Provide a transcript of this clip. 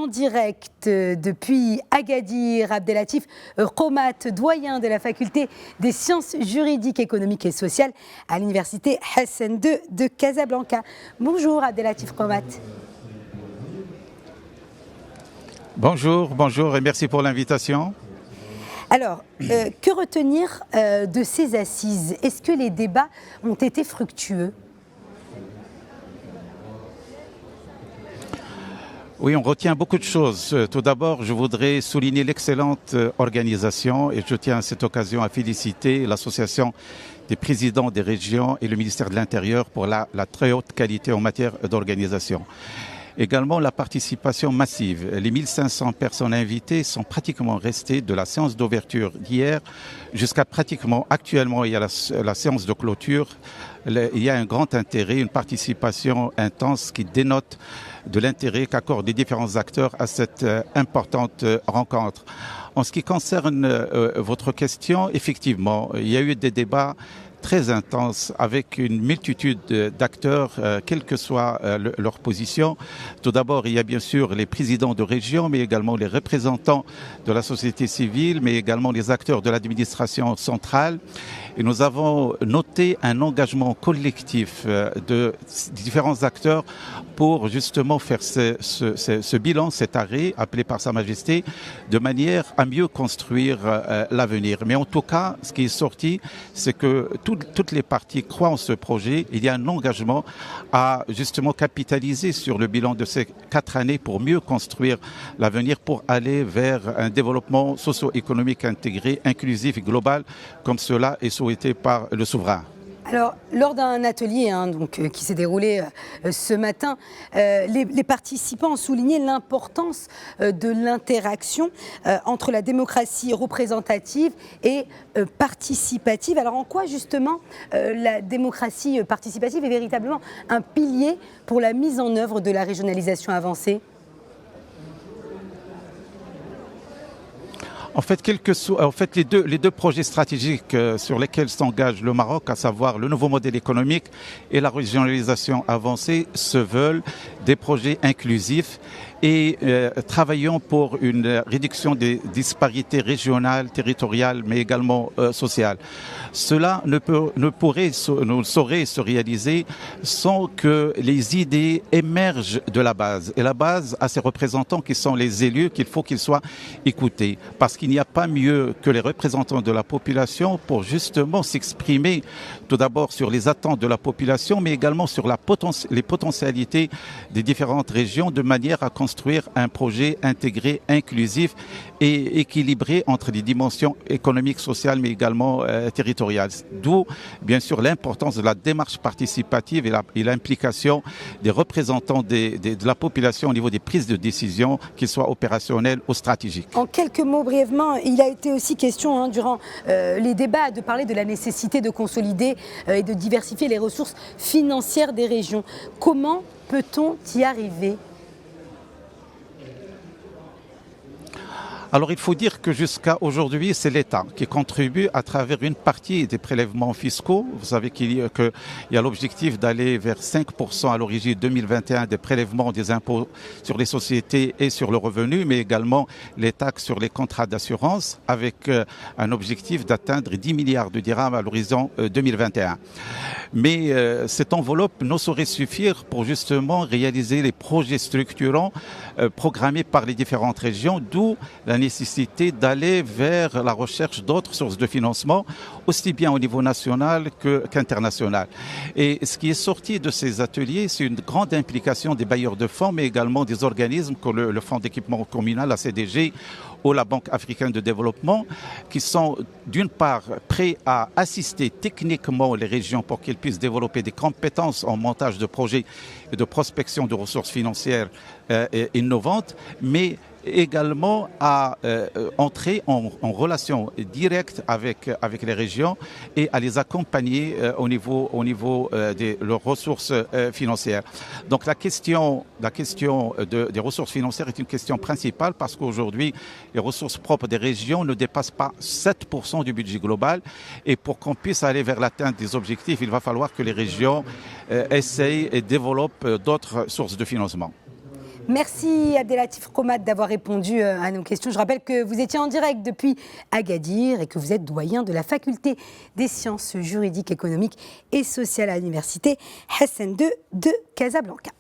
en direct depuis Agadir, Abdelatif Qomat, doyen de la faculté des sciences juridiques, économiques et sociales à l'université Hassan II de Casablanca. Bonjour Abdelatif Qomat. Bonjour et merci pour l'invitation. Alors, que retenir de ces assises? Est-ce que les débats ont été fructueux? Oui, on retient beaucoup de choses. Tout d'abord, je voudrais souligner l'excellente organisation et je tiens à cette occasion à féliciter l'Association des présidents des régions et le ministère de l'Intérieur pour la très haute qualité en matière d'organisation. Également la participation massive. Les 1500 personnes invitées sont pratiquement restées de la séance d'ouverture d'hier jusqu'à pratiquement actuellement il y a la séance de clôture. Il y a un grand intérêt, une participation intense qui dénote de l'intérêt qu'accordent les différents acteurs à cette importante rencontre. En ce qui concerne votre question, effectivement, il y a eu des débats très intense avec une multitude d'acteurs, quelle que soit leur position. Tout d'abord, il y a bien sûr les présidents de région, mais également les représentants de la société civile, mais également les acteurs de l'administration centrale. Et nous avons noté un engagement collectif de différents acteurs pour justement faire ce bilan, cet arrêt appelé par Sa Majesté, de manière à mieux construire l'avenir. Mais en tout cas, ce qui est sorti, c'est que toutes les parties croient en ce projet. Il y a un engagement à justement capitaliser sur le bilan de ces 4 années pour mieux construire l'avenir, pour aller vers un développement socio-économique intégré, inclusif et global, comme cela est souhaité par le souverain. Alors, lors d'un atelier qui s'est déroulé ce matin, les participants ont souligné l'importance de l'interaction entre la démocratie représentative et participative. Alors, en quoi justement la démocratie participative est véritablement un pilier pour la mise en œuvre de la régionalisation avancée ? En fait, les deux projets stratégiques sur lesquels s'engage le Maroc, à savoir le nouveau modèle économique et la régionalisation avancée, se veulent des projets inclusifs et travaillons pour une réduction des disparités régionales, territoriales, mais également sociales. Cela ne saurait se réaliser sans que les idées émergent de la base. Et la base a ses représentants qui sont les élus, qu'il faut qu'ils soient écoutés. Parce qu'il n'y a pas mieux que les représentants de la population pour justement s'exprimer tout d'abord sur les attentes de la population, mais également sur les potentialités des différentes régions de manière à construire un projet intégré, inclusif et équilibré entre les dimensions économiques, sociales, mais également territoriales. D'où, bien sûr, l'importance de la démarche participative et l'implication des représentants de la population au niveau des prises de décision, qu'ils soient opérationnelles ou stratégiques. En quelques mots, brièvement, il a été aussi question durant les débats de parler de la nécessité de consolider et de diversifier les ressources financières des régions. Comment peut-on y arriver ? Alors il faut dire que jusqu'à aujourd'hui, c'est l'État qui contribue à travers une partie des prélèvements fiscaux. Vous savez qu'il y a l'objectif d'aller vers 5% à l'origine 2021 des prélèvements des impôts sur les sociétés et sur le revenu, mais également les taxes sur les contrats d'assurance, avec un objectif d'atteindre 10 milliards de dirhams à l'horizon 2021. Mais cette enveloppe ne saurait suffire pour justement réaliser les projets structurants programmés par les différentes régions, d'où la nécessité d'aller vers la recherche d'autres sources de financement, aussi bien au niveau national qu'international. Et ce qui est sorti de ces ateliers, c'est une grande implication des bailleurs de fonds, mais également des organismes comme le Fonds d'équipement communal, la CDG, ou la Banque africaine de développement, qui sont d'une part prêts à assister techniquement les régions pour qu'elles puissent développer des compétences en montage de projets et de prospection de ressources financières innovantes, mais également à entrer en relation directe avec les régions et à les accompagner au niveau de leurs ressources financières. Donc la question des ressources financières est une question principale parce qu'aujourd'hui, les ressources propres des régions ne dépassent pas 7% du budget global et pour qu'on puisse aller vers l'atteinte des objectifs, il va falloir que les régions essayent et développent d'autres sources de financement. Merci Abdelatif Romad d'avoir répondu à nos questions. Je rappelle que vous étiez en direct depuis Agadir et que vous êtes doyen de la faculté des sciences juridiques, économiques et sociales à l'université Hassan II de Casablanca.